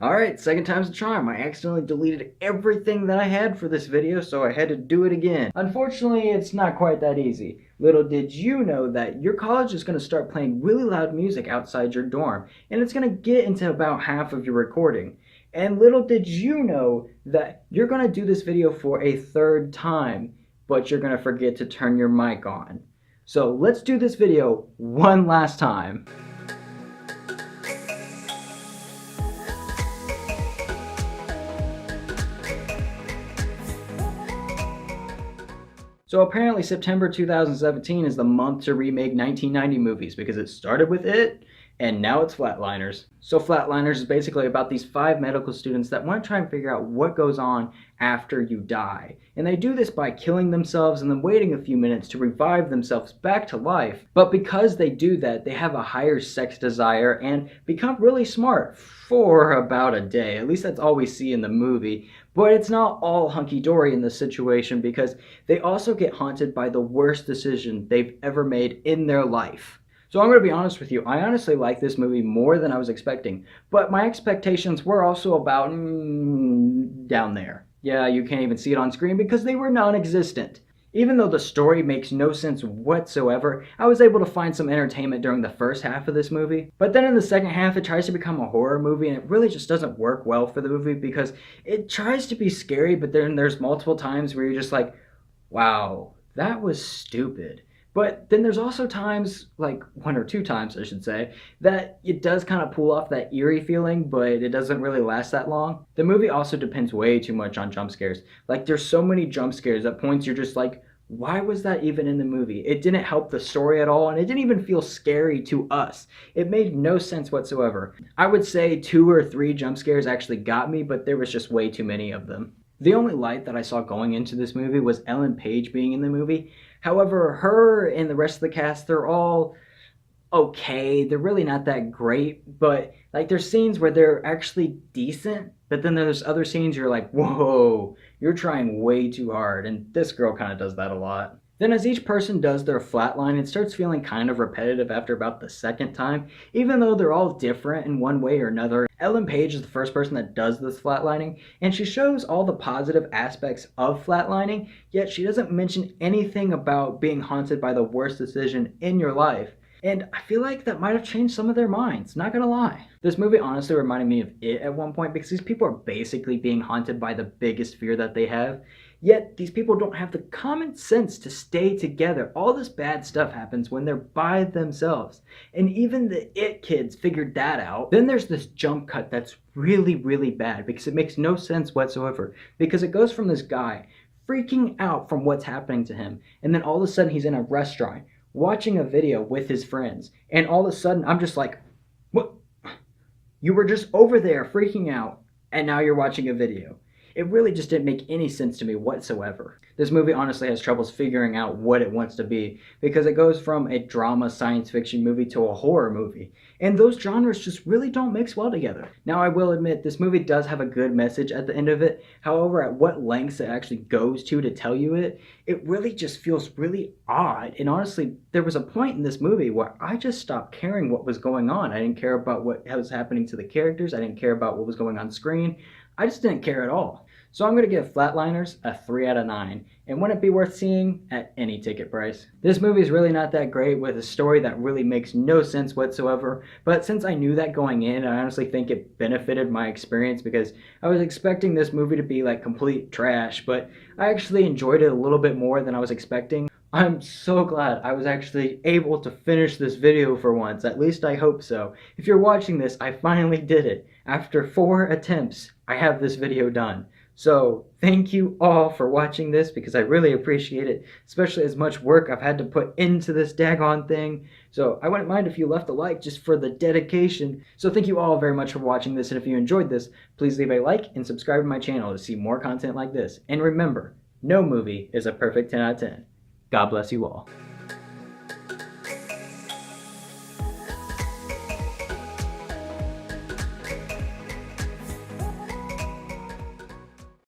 Alright, second time's the charm. I accidentally deleted everything that I had for this video, so I had to do it again. Unfortunately, it's not quite that easy. Little did you know that your college is going to start playing really loud music outside your dorm, and it's going to get into about half of your recording. And little did you know that you're going to do this video for a third time, but you're going to forget to turn your mic on. So let's do this video one last time. So apparently September 2017 is the month to remake 1990 movies because it started with it and now it's Flatliners. So Flatliners is basically about these 5 medical students that want to try and figure out what goes on after you die. And they do this by killing themselves and then waiting a few minutes to revive themselves back to life. But because they do that, they have a higher sex desire and become really smart for about a day. At least that's all we see in the movie. But it's not all hunky-dory in this situation because they also get haunted by the worst decision they've ever made in their life. So I'm going to be honest with you, I honestly like this movie more than I was expecting. But my expectations were also about down there. Yeah, you can't even see it on screen because they were non-existent. Even though the story makes no sense whatsoever, I was able to find some entertainment during the first half of this movie. But then in the second half, it tries to become a horror movie, and it really just doesn't work well for the movie because it tries to be scary, but then there's multiple times where you're just like, wow, that was stupid. But then there's also times, like 1 or 2 times I should say, that it does kind of pull off that eerie feeling, but it doesn't really last that long. The movie also depends way too much on jump scares. Like there's so many jump scares at points you're just like, why was that even in the movie? It didn't help the story at all, and it didn't even feel scary to us. It made no sense whatsoever. I would say 2 or 3 jump scares actually got me, but there was just way too many of them. The only light that I saw going into this movie was Ellen Page being in the movie. However, her and the rest of the cast, they're all okay. They're really not that great, but like there's scenes where they're actually decent, but then there's other scenes you're like, whoa, you're trying way too hard, and this girl kind of does that a lot. Then as each person does their flatline, it starts feeling kind of repetitive after about the second time, even though they're all different in one way or another. Ellen Page is the first person that does this flatlining, and she shows all the positive aspects of flatlining, yet she doesn't mention anything about being haunted by the worst decision in your life. And I feel like that might have changed some of their minds, not gonna lie. This movie honestly reminded me of It at one point because these people are basically being haunted by the biggest fear that they have. Yet these people don't have the common sense to stay together. All this bad stuff happens when they're by themselves. And even the It kids figured that out. Then there's this jump cut that's really, really bad because it makes no sense whatsoever. Because it goes from this guy freaking out from what's happening to him, and then all of a sudden he's in a restaurant watching a video with his friends. And all of a sudden I'm just like, what? You were just over there freaking out, and now you're watching a video. It really just didn't make any sense to me whatsoever. This movie honestly has troubles figuring out what it wants to be because it goes from a drama science fiction movie to a horror movie. And those genres just really don't mix well together. Now I will admit this movie does have a good message at the end of it. However, at what lengths it actually goes to tell you it, it really just feels really odd. And honestly, there was a point in this movie where I just stopped caring what was going on. I didn't care about what was happening to the characters. I didn't care about what was going on screen. I just didn't care at all. So I'm going to give Flatliners a 3 out of 9. And wouldn't it be worth seeing at any ticket price? This movie is really not that great with a story that really makes no sense whatsoever. But since I knew that going in, I honestly think it benefited my experience because I was expecting this movie to be like complete trash. But I actually enjoyed it a little bit more than I was expecting. I'm so glad I was actually able to finish this video for once. At least I hope so. If you're watching this, I finally did it. After 4 attempts, I have this video done. So thank you all for watching this because I really appreciate it, especially as much work I've had to put into this daggone thing. So I wouldn't mind if you left a like just for the dedication. So thank you all very much for watching this, and if you enjoyed this, please leave a like and subscribe to my channel to see more content like this. And remember, no movie is a perfect 10 out of 10. God bless you all.